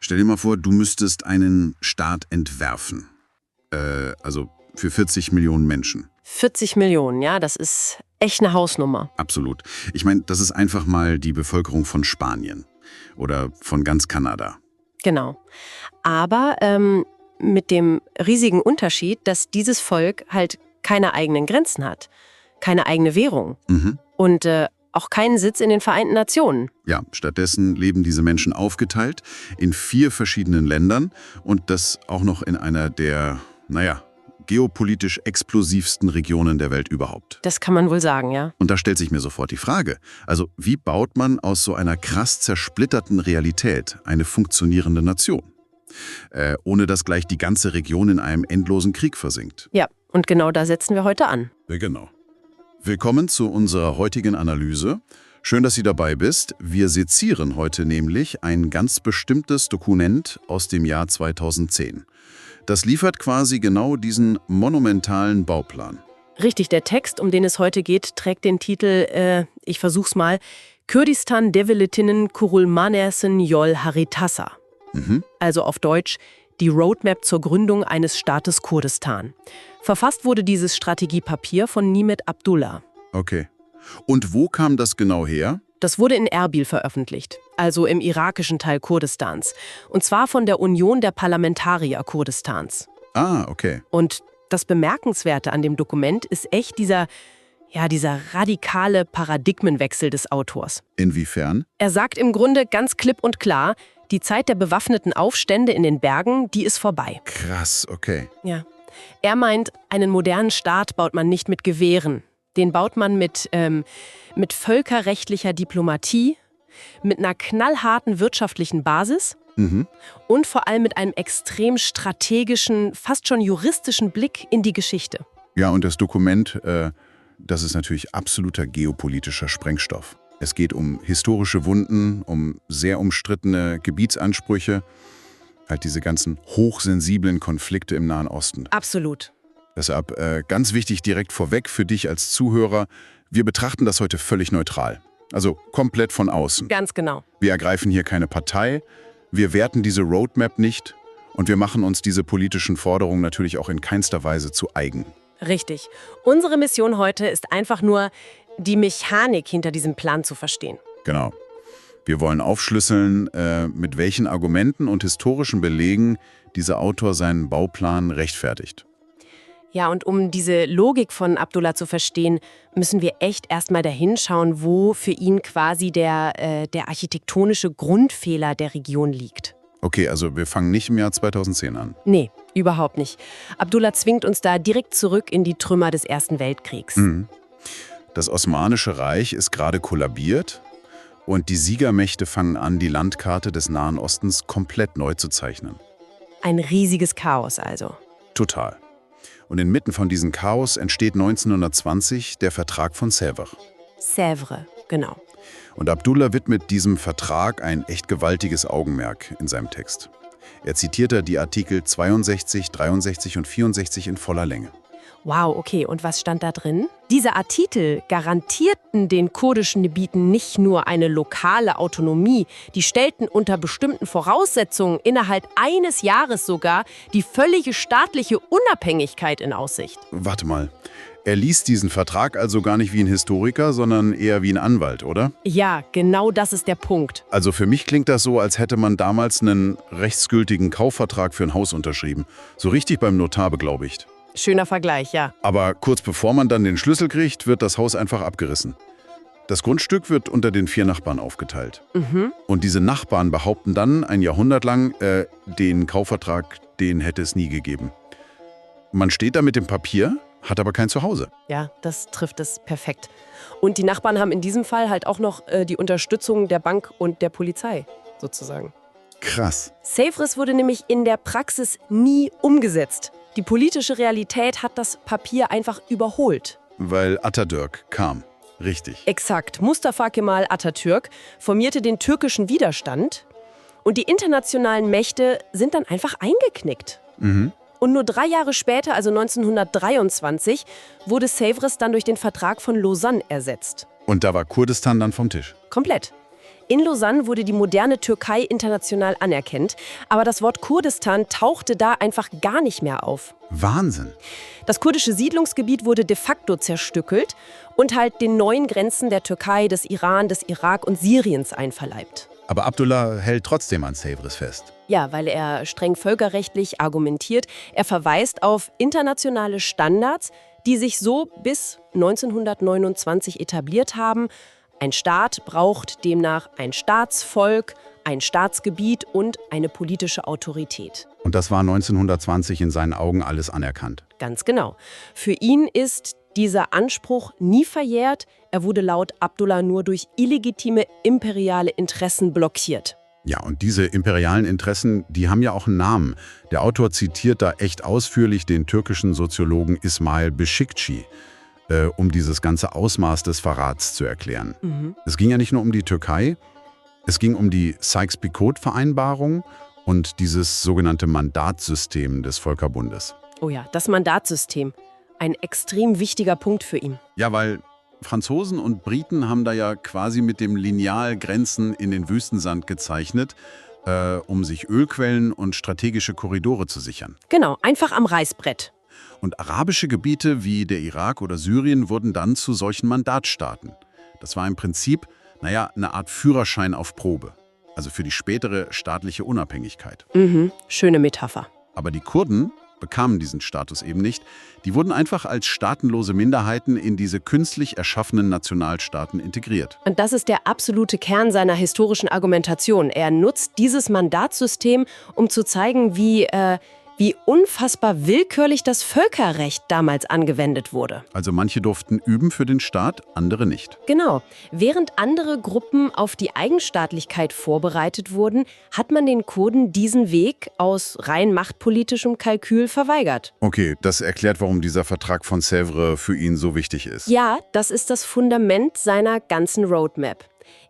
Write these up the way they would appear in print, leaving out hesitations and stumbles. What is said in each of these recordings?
Stell dir mal vor, du müsstest einen Staat entwerfen. Also für 40 Millionen Menschen. 40 Millionen, ja, das ist echt eine Hausnummer. Absolut. Ich meine, das ist einfach mal die Bevölkerung von Spanien oder von ganz Kanada. Genau. Aber mit dem riesigen Unterschied, dass dieses Volk halt keine eigenen Grenzen hat, keine eigene Währung und auch keinen Sitz in den Vereinten Nationen. Ja, stattdessen leben diese Menschen aufgeteilt in 4 verschiedenen Ländern und das auch noch in einer der, geopolitisch explosivsten Regionen der Welt überhaupt. Das kann man wohl sagen, ja. Und da stellt sich mir sofort die Frage, also wie baut man aus so einer krass zersplitterten Realität eine funktionierende Nation? Ohne dass gleich die ganze Region in einem endlosen Krieg versinkt. Ja, und genau da setzen wir heute an. Ja, genau. Willkommen zu unserer heutigen Analyse. Schön, dass du dabei bist. Wir sezieren heute nämlich ein ganz bestimmtes Dokument aus dem Jahr 2010. Das liefert quasi genau diesen monumentalen Bauplan. Richtig, der Text, um den es heute geht, trägt den Titel, ich versuch's mal, Kürdistan Devleti'nin Kurulmanersin Yol Haritasa. Also auf Deutsch, die Roadmap zur Gründung eines Staates Kurdistan. Verfasst wurde dieses Strategiepapier von Nimet Abdullah. Okay. Und wo kam das genau her? Das wurde in Erbil veröffentlicht, also im irakischen Teil Kurdistans. Und zwar von der Union der Parlamentarier Kurdistans. Ah, okay. Und das Bemerkenswerte an dem Dokument ist echt dieser radikale Paradigmenwechsel des Autors. Inwiefern? Er sagt im Grunde ganz klipp und klar, die Zeit der bewaffneten Aufstände in den Bergen, die ist vorbei. Krass, okay. Ja. Er meint, einen modernen Staat baut man nicht mit Gewehren. Den baut man mit völkerrechtlicher Diplomatie, mit einer knallharten wirtschaftlichen Basis und vor allem mit einem extrem strategischen, fast schon juristischen Blick in die Geschichte. Ja, und das Dokument, das ist natürlich absoluter geopolitischer Sprengstoff. Es geht um historische Wunden, um sehr umstrittene Gebietsansprüche, halt diese ganzen hochsensiblen Konflikte im Nahen Osten. Absolut. Deshalb ganz wichtig direkt vorweg für dich als Zuhörer, wir betrachten das heute völlig neutral. Also komplett von außen. Ganz genau. Wir ergreifen hier keine Partei, wir werten diese Roadmap nicht und wir machen uns diese politischen Forderungen natürlich auch in keinster Weise zu eigen. Richtig. Unsere Mission heute ist einfach nur, die Mechanik hinter diesem Plan zu verstehen. Genau. Wir wollen aufschlüsseln, mit welchen Argumenten und historischen Belegen dieser Autor seinen Bauplan rechtfertigt. Ja, und um diese Logik von Abdullah zu verstehen, müssen wir echt erstmal dahin schauen, wo für ihn quasi der architektonische Grundfehler der Region liegt. Okay, also wir fangen nicht im Jahr 2010 an. Nee, überhaupt nicht. Abdullah zwingt uns da direkt zurück in die Trümmer des Ersten Weltkriegs. Das Osmanische Reich ist gerade kollabiert und die Siegermächte fangen an, die Landkarte des Nahen Ostens komplett neu zu zeichnen. Ein riesiges Chaos also. Total. Und inmitten von diesem Chaos entsteht 1920 der Vertrag von Sèvres. Sèvres, genau. Und Abdullah widmet diesem Vertrag ein echt gewaltiges Augenmerk in seinem Text. Er zitierte die Artikel 62, 63 und 64 in voller Länge. Wow, okay, und was stand da drin? Diese Artikel garantierten den kurdischen Gebieten nicht nur eine lokale Autonomie, die stellten unter bestimmten Voraussetzungen innerhalb eines Jahres sogar die völlige staatliche Unabhängigkeit in Aussicht. Warte mal, er liest diesen Vertrag also gar nicht wie ein Historiker, sondern eher wie ein Anwalt, oder? Ja, genau das ist der Punkt. Also für mich klingt das so, als hätte man damals einen rechtsgültigen Kaufvertrag für ein Haus unterschrieben. So richtig beim Notar beglaubigt. Schöner Vergleich, ja. Aber kurz bevor man dann den Schlüssel kriegt, wird das Haus einfach abgerissen. Das Grundstück wird unter den 4 Nachbarn aufgeteilt. Und diese Nachbarn behaupten dann ein Jahrhundert lang, den Kaufvertrag, den hätte es nie gegeben. Man steht da mit dem Papier, hat aber kein Zuhause. Ja, das trifft es perfekt. Und die Nachbarn haben in diesem Fall halt auch noch die Unterstützung der Bank und der Polizei, sozusagen. Krass. Sèvres wurde nämlich in der Praxis nie umgesetzt. Die politische Realität hat das Papier einfach überholt. Weil Atatürk kam. Richtig. Exakt. Mustafa Kemal Atatürk formierte den türkischen Widerstand und die internationalen Mächte sind dann einfach eingeknickt. Und nur 3 Jahre später, also 1923, wurde Sèvres dann durch den Vertrag von Lausanne ersetzt. Und da war Kurdistan dann vom Tisch. Komplett. In Lausanne wurde die moderne Türkei international anerkannt, aber das Wort Kurdistan tauchte da einfach gar nicht mehr auf. Wahnsinn. Das kurdische Siedlungsgebiet wurde de facto zerstückelt und halt den neuen Grenzen der Türkei, des Iran, des Irak und Syriens einverleibt. Aber Abdullah hält trotzdem an Sèvres fest. Ja, weil er streng völkerrechtlich argumentiert. Er verweist auf internationale Standards, die sich so bis 1929 etabliert haben. Ein Staat braucht demnach ein Staatsvolk, ein Staatsgebiet und eine politische Autorität. Und das war 1920 in seinen Augen alles anerkannt. Ganz genau. Für ihn ist dieser Anspruch nie verjährt. Er wurde laut Abdullah nur durch illegitime imperiale Interessen blockiert. Ja, und diese imperialen Interessen, die haben ja auch einen Namen. Der Autor zitiert da echt ausführlich den türkischen Soziologen Ismail Beşikçi, um dieses ganze Ausmaß des Verrats zu erklären. Es ging ja nicht nur um die Türkei, es ging um die Sykes-Picot-Vereinbarung und dieses sogenannte Mandatssystem des Völkerbundes. Oh ja, das Mandatssystem. Ein extrem wichtiger Punkt für ihn. Ja, weil Franzosen und Briten haben da ja quasi mit dem Lineal Grenzen in den Wüstensand gezeichnet, um sich Ölquellen und strategische Korridore zu sichern. Genau, einfach am Reißbrett. Und arabische Gebiete wie der Irak oder Syrien wurden dann zu solchen Mandatsstaaten. Das war im Prinzip, eine Art Führerschein auf Probe. Also für die spätere staatliche Unabhängigkeit. Schöne Metapher. Aber die Kurden bekamen diesen Status eben nicht. Die wurden einfach als staatenlose Minderheiten in diese künstlich erschaffenen Nationalstaaten integriert. Und das ist der absolute Kern seiner historischen Argumentation. Er nutzt dieses Mandatssystem, um zu zeigen, wie unfassbar willkürlich das Völkerrecht damals angewendet wurde. Also manche durften üben für den Staat, andere nicht. Genau. Während andere Gruppen auf die Eigenstaatlichkeit vorbereitet wurden, hat man den Kurden diesen Weg aus rein machtpolitischem Kalkül verweigert. Okay, das erklärt, warum dieser Vertrag von Sèvres für ihn so wichtig ist. Ja, das ist das Fundament seiner ganzen Roadmap.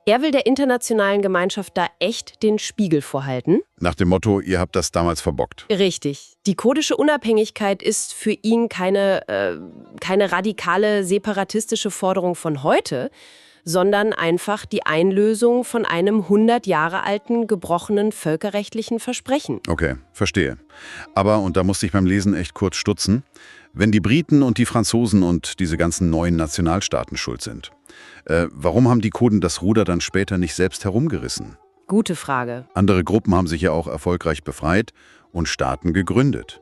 Er will der internationalen Gemeinschaft da echt den Spiegel vorhalten. Nach dem Motto, ihr habt das damals verbockt. Richtig. Die kurdische Unabhängigkeit ist für ihn keine radikale separatistische Forderung von heute, sondern einfach die Einlösung von einem 100 Jahre alten, gebrochenen völkerrechtlichen Versprechen. Okay, verstehe. Aber, und da musste ich beim Lesen echt kurz stutzen, wenn die Briten und die Franzosen und diese ganzen neuen Nationalstaaten schuld sind, warum haben die Kurden das Ruder dann später nicht selbst herumgerissen? Gute Frage. Andere Gruppen haben sich ja auch erfolgreich befreit und Staaten gegründet.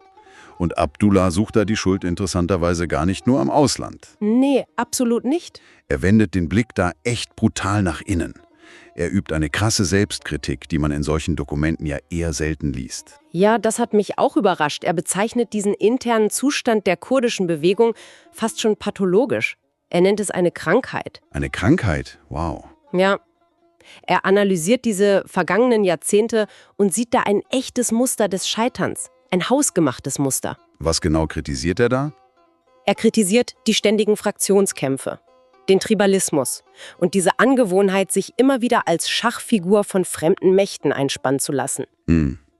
Und Abdullah sucht da die Schuld interessanterweise gar nicht nur am Ausland. Nee, absolut nicht. Er wendet den Blick da echt brutal nach innen. Er übt eine krasse Selbstkritik, die man in solchen Dokumenten ja eher selten liest. Ja, das hat mich auch überrascht. Er bezeichnet diesen internen Zustand der kurdischen Bewegung fast schon pathologisch. Er nennt es eine Krankheit. Eine Krankheit? Wow. Ja. Er analysiert diese vergangenen Jahrzehnte und sieht da ein echtes Muster des Scheiterns. Ein hausgemachtes Muster. Was genau kritisiert er da? Er kritisiert die ständigen Fraktionskämpfe, den Tribalismus und diese Angewohnheit, sich immer wieder als Schachfigur von fremden Mächten einspannen zu lassen.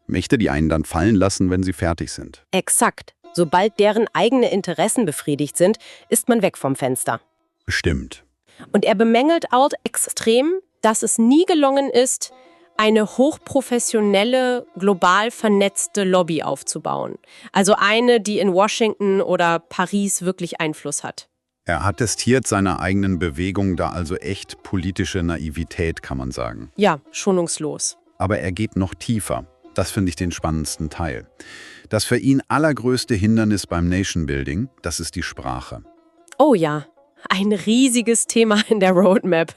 Mächte, die einen dann fallen lassen, wenn sie fertig sind. Exakt. Sobald deren eigene Interessen befriedigt sind, ist man weg vom Fenster. Stimmt. Und er bemängelt auch extrem, dass es nie gelungen ist, eine hochprofessionelle, global vernetzte Lobby aufzubauen. Also eine, die in Washington oder Paris wirklich Einfluss hat. Er attestiert seiner eigenen Bewegung da also echt politische Naivität, kann man sagen. Ja, schonungslos. Aber er geht noch tiefer. Das finde ich den spannendsten Teil. Das für ihn allergrößte Hindernis beim Nation-Building, das ist die Sprache. Oh ja, ein riesiges Thema in der Roadmap.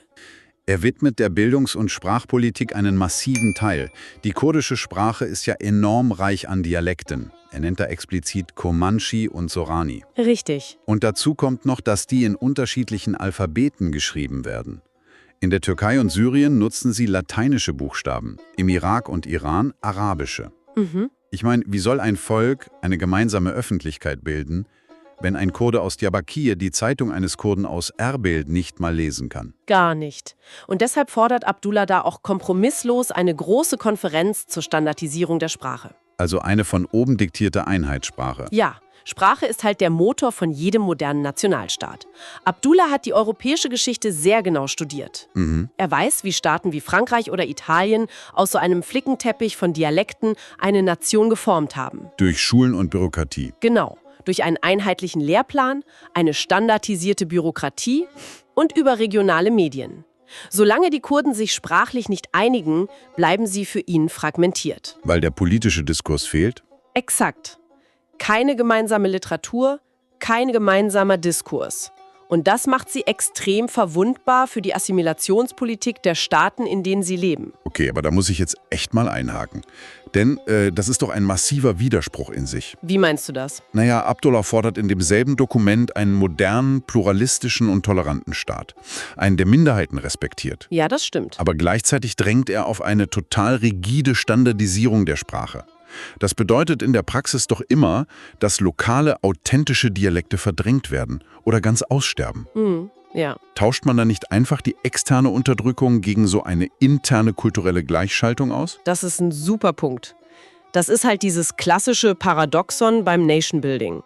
Er widmet der Bildungs- und Sprachpolitik einen massiven Teil. Die kurdische Sprache ist ja enorm reich an Dialekten. Er nennt da explizit Kurmandschi und Sorani. Richtig. Und dazu kommt noch, dass die in unterschiedlichen Alphabeten geschrieben werden. In der Türkei und Syrien nutzen sie lateinische Buchstaben, im Irak und Iran arabische. Ich meine, wie soll ein Volk eine gemeinsame Öffentlichkeit bilden, wenn ein Kurde aus Diyarbakir die Zeitung eines Kurden aus Erbil nicht mal lesen kann? Gar nicht. Und deshalb fordert Abdullah da auch kompromisslos eine große Konferenz zur Standardisierung der Sprache. Also eine von oben diktierte Einheitssprache. Ja, Sprache ist halt der Motor von jedem modernen Nationalstaat. Abdullah hat die europäische Geschichte sehr genau studiert. Er weiß, wie Staaten wie Frankreich oder Italien aus so einem Flickenteppich von Dialekten eine Nation geformt haben. Durch Schulen und Bürokratie. Genau, durch einen einheitlichen Lehrplan, eine standardisierte Bürokratie und überregionale Medien. Solange die Kurden sich sprachlich nicht einigen, bleiben sie für ihn fragmentiert. Weil der politische Diskurs fehlt? Exakt. Keine gemeinsame Literatur, kein gemeinsamer Diskurs. Und das macht sie extrem verwundbar für die Assimilationspolitik der Staaten, in denen sie leben. Okay, aber da muss ich jetzt echt mal einhaken. Denn das ist doch ein massiver Widerspruch in sich. Wie meinst du das? Naja, Abdullah fordert in demselben Dokument einen modernen, pluralistischen und toleranten Staat. Einen, der Minderheiten respektiert. Ja, das stimmt. Aber gleichzeitig drängt er auf eine total rigide Standardisierung der Sprache. Das bedeutet in der Praxis doch immer, dass lokale, authentische Dialekte verdrängt werden oder ganz aussterben. Ja. Tauscht man da nicht einfach die externe Unterdrückung gegen so eine interne kulturelle Gleichschaltung aus? Das ist ein super Punkt. Das ist halt dieses klassische Paradoxon beim Nation-Building.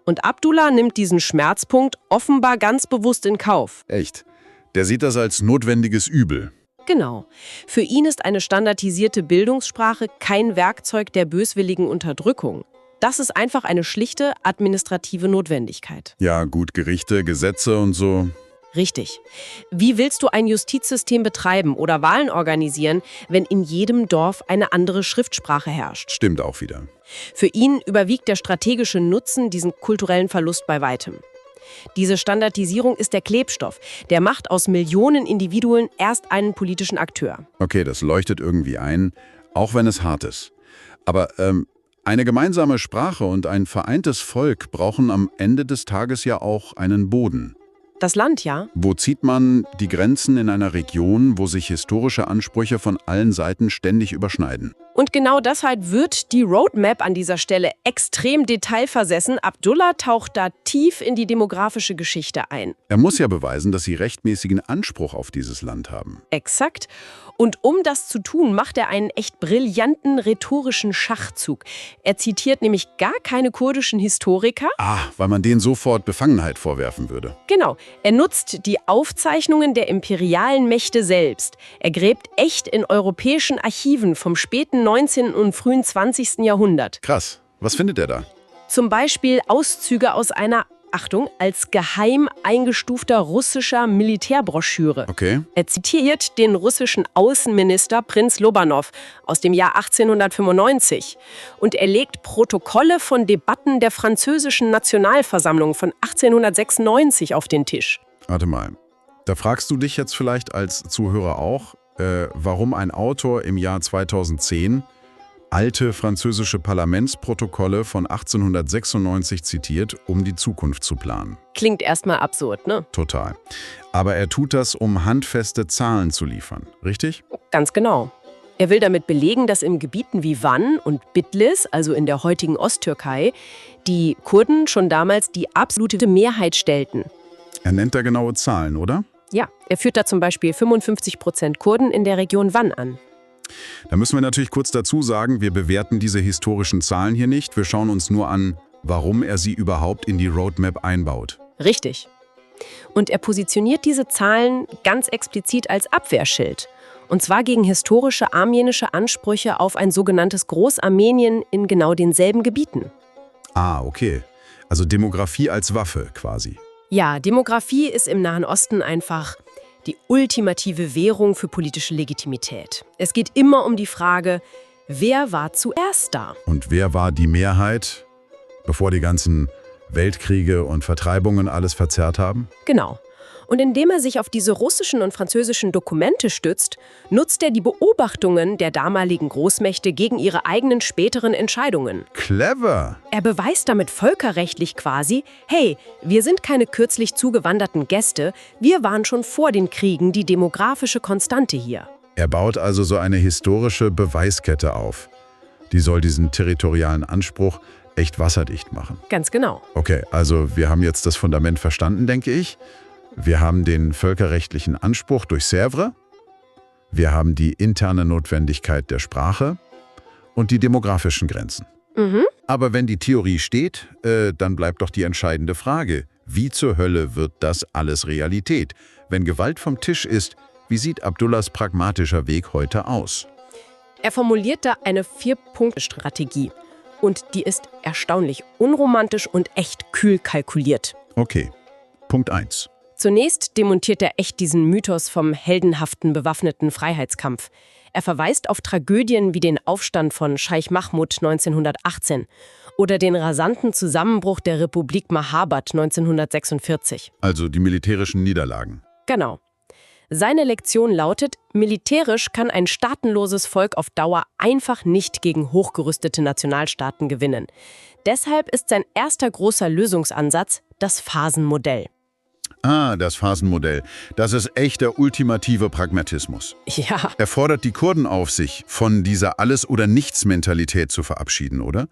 Und Abdullah nimmt diesen Schmerzpunkt offenbar ganz bewusst in Kauf. Echt? Der sieht das als notwendiges Übel. Genau. Für ihn ist eine standardisierte Bildungssprache kein Werkzeug der böswilligen Unterdrückung. Das ist einfach eine schlichte administrative Notwendigkeit. Ja, gut, Gerichte, Gesetze und so. Richtig. Wie willst du ein Justizsystem betreiben oder Wahlen organisieren, wenn in jedem Dorf eine andere Schriftsprache herrscht? Stimmt auch wieder. Für ihn überwiegt der strategische Nutzen diesen kulturellen Verlust bei weitem. Diese Standardisierung ist der Klebstoff, der macht aus Millionen Individuen erst einen politischen Akteur. Okay, das leuchtet irgendwie ein, auch wenn es hart ist. Aber eine gemeinsame Sprache und ein vereintes Volk brauchen am Ende des Tages ja auch einen Boden. Das Land, ja? Wo zieht man die Grenzen in einer Region, wo sich historische Ansprüche von allen Seiten ständig überschneiden? Und genau deshalb wird die Roadmap an dieser Stelle extrem detailversessen. Abdullah taucht da tief in die demografische Geschichte ein. Er muss ja beweisen, dass sie rechtmäßigen Anspruch auf dieses Land haben. Exakt. Und um das zu tun, macht er einen echt brillanten rhetorischen Schachzug. Er zitiert nämlich gar keine kurdischen Historiker. Weil man denen sofort Befangenheit vorwerfen würde. Genau. Er nutzt die Aufzeichnungen der imperialen Mächte selbst. Er gräbt echt in europäischen Archiven vom späten 19. und frühen 20. Jahrhundert. Krass. Was findet er da? Zum Beispiel Auszüge aus einer, Achtung, als geheim eingestufter russischer Militärbroschüre. Okay. Er zitiert den russischen Außenminister Prinz Lobanov aus dem Jahr 1895 und er legt Protokolle von Debatten der französischen Nationalversammlung von 1896 auf den Tisch. Warte mal. Da fragst du dich jetzt vielleicht als Zuhörer auch, warum ein Autor im Jahr 2010 alte französische Parlamentsprotokolle von 1896 zitiert, um die Zukunft zu planen. Klingt erstmal absurd, ne? Total. Aber er tut das, um handfeste Zahlen zu liefern, richtig? Ganz genau. Er will damit belegen, dass in Gebieten wie Van und Bitlis, also in der heutigen Osttürkei, die Kurden schon damals die absolute Mehrheit stellten. Er nennt da genaue Zahlen, oder? Ja, er führt da zum Beispiel 55% Kurden in der Region Van an. Da müssen wir natürlich kurz dazu sagen, wir bewerten diese historischen Zahlen hier nicht. Wir schauen uns nur an, warum er sie überhaupt in die Roadmap einbaut. Richtig. Und er positioniert diese Zahlen ganz explizit als Abwehrschild. Und zwar gegen historische armenische Ansprüche auf ein sogenanntes Großarmenien in genau denselben Gebieten. Okay. Also Demografie als Waffe quasi. Ja, Demografie ist im Nahen Osten einfach die ultimative Währung für politische Legitimität. Es geht immer um die Frage, wer war zuerst da? Und wer war die Mehrheit, bevor die ganzen Weltkriege und Vertreibungen alles verzerrt haben? Genau. Und indem er sich auf diese russischen und französischen Dokumente stützt, nutzt er die Beobachtungen der damaligen Großmächte gegen ihre eigenen späteren Entscheidungen. Clever! Er beweist damit völkerrechtlich quasi, hey, wir sind keine kürzlich zugewanderten Gäste, wir waren schon vor den Kriegen die demografische Konstante hier. Er baut also so eine historische Beweiskette auf. Die soll diesen territorialen Anspruch echt wasserdicht machen. Ganz genau. Okay, also wir haben jetzt das Fundament verstanden, denke ich. Wir haben den völkerrechtlichen Anspruch durch Sèvres, wir haben die interne Notwendigkeit der Sprache und die demografischen Grenzen. Aber wenn die Theorie steht, dann bleibt doch die entscheidende Frage. Wie zur Hölle wird das alles Realität? Wenn Gewalt vom Tisch ist, wie sieht Abdullahs pragmatischer Weg heute aus? Er formuliert da eine 4-Punkte-Strategie. Und die ist erstaunlich unromantisch und echt kühl kalkuliert. Okay, Punkt 1. Zunächst demontiert er echt diesen Mythos vom heldenhaften, bewaffneten Freiheitskampf. Er verweist auf Tragödien wie den Aufstand von Scheich Mahmud 1918 oder den rasanten Zusammenbruch der Republik Mahabad 1946. Also die militärischen Niederlagen. Genau. Seine Lektion lautet, militärisch kann ein staatenloses Volk auf Dauer einfach nicht gegen hochgerüstete Nationalstaaten gewinnen. Deshalb ist sein erster großer Lösungsansatz das Phasenmodell. Ah, das Phasenmodell. Das ist echt der ultimative Pragmatismus. Ja, Er fordert die Kurden auf, sich von dieser Alles-oder-Nichts-Mentalität zu verabschieden, oder?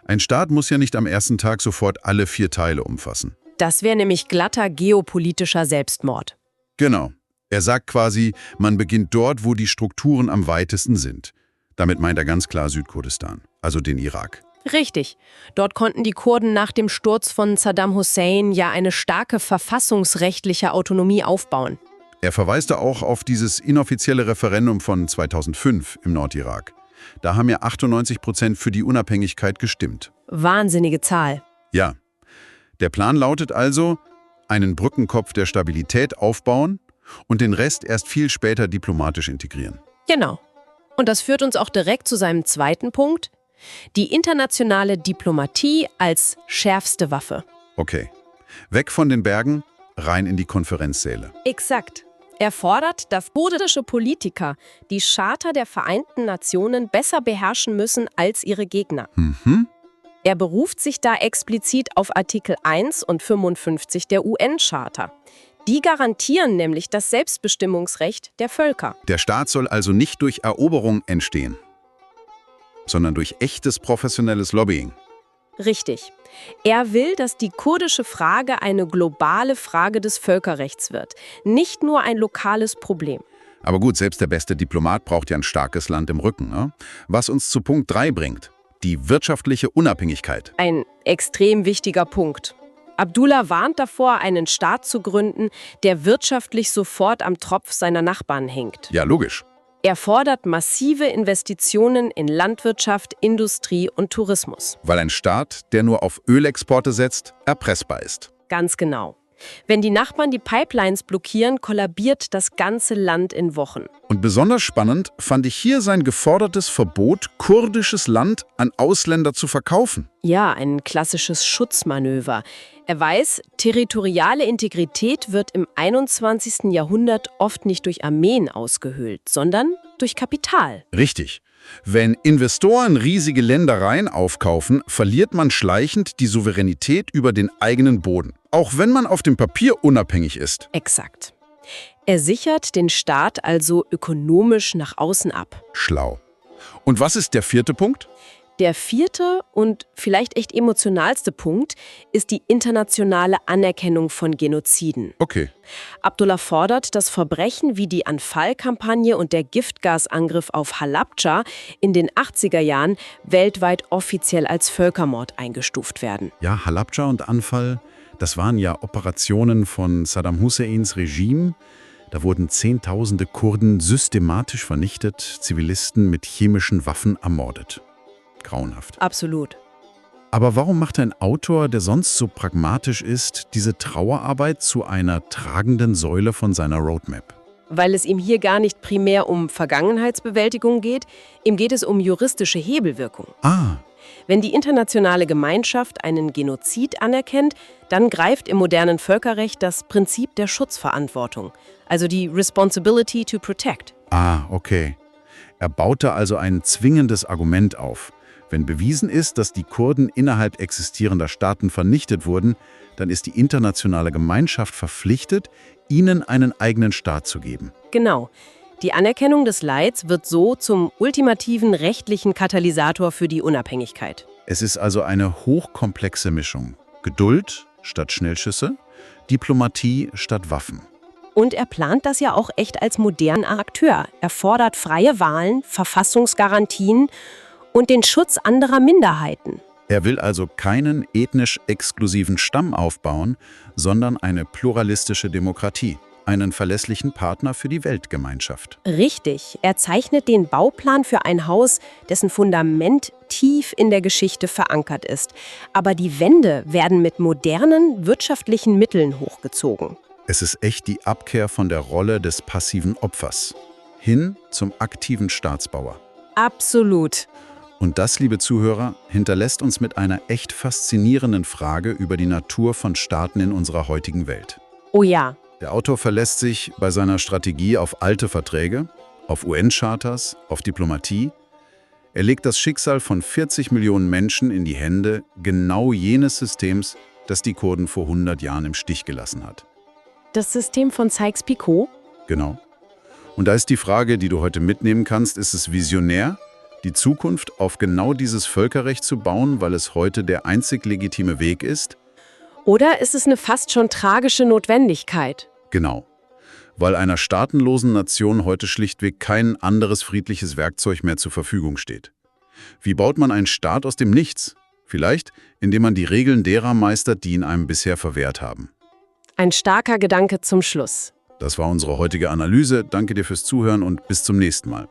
Ein Staat muss ja nicht am ersten Tag sofort alle 4 Teile umfassen. das wäre nämlich glatter geopolitischer Selbstmord. Genau. Er sagt quasi, man beginnt dort, wo die Strukturen am weitesten sind. Damit meint er ganz klar Südkurdistan, also den Irak. Richtig. Dort konnten die Kurden nach dem Sturz von Saddam Hussein ja eine starke verfassungsrechtliche Autonomie aufbauen. Er verweist da auch auf dieses inoffizielle Referendum von 2005 im Nordirak. Da haben ja 98% für die Unabhängigkeit gestimmt. Wahnsinnige Zahl. Ja. Der Plan lautet also, einen Brückenkopf der Stabilität aufbauen und den Rest erst viel später diplomatisch integrieren. Genau. Und das führt uns auch direkt zu seinem zweiten Punkt. Die internationale Diplomatie als schärfste Waffe. Okay. Weg von den Bergen, rein in die Konferenzsäle. Exakt. Er fordert, dass kurdische Politiker die Charta der Vereinten Nationen besser beherrschen müssen als ihre Gegner. Er beruft sich da explizit auf Artikel 1 und 55 der UN-Charta. Die garantieren nämlich das Selbstbestimmungsrecht der Völker. Der Staat soll also nicht durch Eroberung entstehen, sondern durch echtes professionelles Lobbying. Richtig. Er will, dass die kurdische Frage eine globale Frage des Völkerrechts wird, nicht nur ein lokales Problem. Aber gut, selbst der beste Diplomat braucht ja ein starkes Land im Rücken. Ne? Was uns zu Punkt 3 bringt, die wirtschaftliche Unabhängigkeit. Ein extrem wichtiger Punkt. Abdullah warnt davor, einen Staat zu gründen, der wirtschaftlich sofort am Tropf seiner Nachbarn hängt. Ja, logisch. Er fordert massive Investitionen in Landwirtschaft, Industrie und Tourismus. Weil ein Staat, der nur auf Ölexporte setzt, erpressbar ist. Ganz genau. Wenn die Nachbarn die Pipelines blockieren, kollabiert das ganze Land in Wochen. Und besonders spannend fand ich hier sein gefordertes Verbot, kurdisches Land an Ausländer zu verkaufen. Ja, ein klassisches Schutzmanöver. Er weiß, territoriale Integrität wird im 21. Jahrhundert oft nicht durch Armeen ausgehöhlt, sondern durch Kapital. Richtig. Wenn Investoren riesige Ländereien aufkaufen, verliert man schleichend die Souveränität über den eigenen Boden. Auch wenn man auf dem Papier unabhängig ist. Exakt. Er sichert den Staat also ökonomisch nach außen ab. Schlau. Und was ist der 4. Punkt? Der 4. und vielleicht echt emotionalste Punkt ist die internationale Anerkennung von Genoziden. Okay. Abdullah fordert, dass Verbrechen wie die Anfal-Kampagne und der Giftgasangriff auf Halabja in den 80er Jahren weltweit offiziell als Völkermord eingestuft werden. Ja, Halabja und Anfal, das waren ja Operationen von Saddam Husseins Regime. Da wurden Zehntausende Kurden systematisch vernichtet, Zivilisten mit chemischen Waffen ermordet. Grauenhaft. Absolut. Aber warum macht ein Autor, der sonst so pragmatisch ist, diese Trauerarbeit zu einer tragenden Säule von seiner Roadmap? Weil es ihm hier gar nicht primär um Vergangenheitsbewältigung geht, ihm geht es um juristische Hebelwirkung. Ah, Wenn die internationale Gemeinschaft einen Genozid anerkennt, dann greift im modernen Völkerrecht das Prinzip der Schutzverantwortung, also die Responsibility to Protect. okay. Er baute also ein zwingendes Argument auf. Wenn bewiesen ist, dass die Kurden innerhalb existierender Staaten vernichtet wurden, dann ist die internationale Gemeinschaft verpflichtet, ihnen einen eigenen Staat zu geben. Genau. Die Anerkennung des Leids wird so zum ultimativen rechtlichen Katalysator für die Unabhängigkeit. Es ist also eine hochkomplexe Mischung. Geduld statt Schnellschüsse, Diplomatie statt Waffen. Und er plant das ja auch echt als moderner Akteur. Er fordert freie Wahlen, Verfassungsgarantien und den Schutz anderer Minderheiten. Er will also keinen ethnisch exklusiven Stamm aufbauen, sondern eine pluralistische Demokratie, einen verlässlichen Partner für die Weltgemeinschaft. Richtig, er zeichnet den Bauplan für ein Haus, dessen Fundament tief in der Geschichte verankert ist. Aber die Wände werden mit modernen wirtschaftlichen Mitteln hochgezogen. Es ist echt die Abkehr von der Rolle des passiven Opfers hin zum aktiven Staatsbauer. Absolut. Und das, liebe Zuhörer, hinterlässt uns mit einer echt faszinierenden Frage über die Natur von Staaten in unserer heutigen Welt. Oh ja. Der Autor verlässt sich bei seiner Strategie auf alte Verträge, auf UN-Charters, auf Diplomatie. Er legt das Schicksal von 40 Millionen Menschen in die Hände genau jenes Systems, das die Kurden vor 100 Jahren im Stich gelassen hat. Das System von Sykes-Picot? Genau. Und da ist die Frage, die du heute mitnehmen kannst, ist es visionär, die Zukunft auf genau dieses Völkerrecht zu bauen, weil es heute der einzig legitime Weg ist? Oder ist es eine fast schon tragische Notwendigkeit? Genau. Weil einer staatenlosen Nation heute schlichtweg kein anderes friedliches Werkzeug mehr zur Verfügung steht. Wie baut man einen Staat aus dem Nichts? Vielleicht, indem man die Regeln derer meistert, die ihn einem bisher verwehrt haben. Ein starker Gedanke zum Schluss. Das war unsere heutige Analyse. Danke dir fürs Zuhören und bis zum nächsten Mal.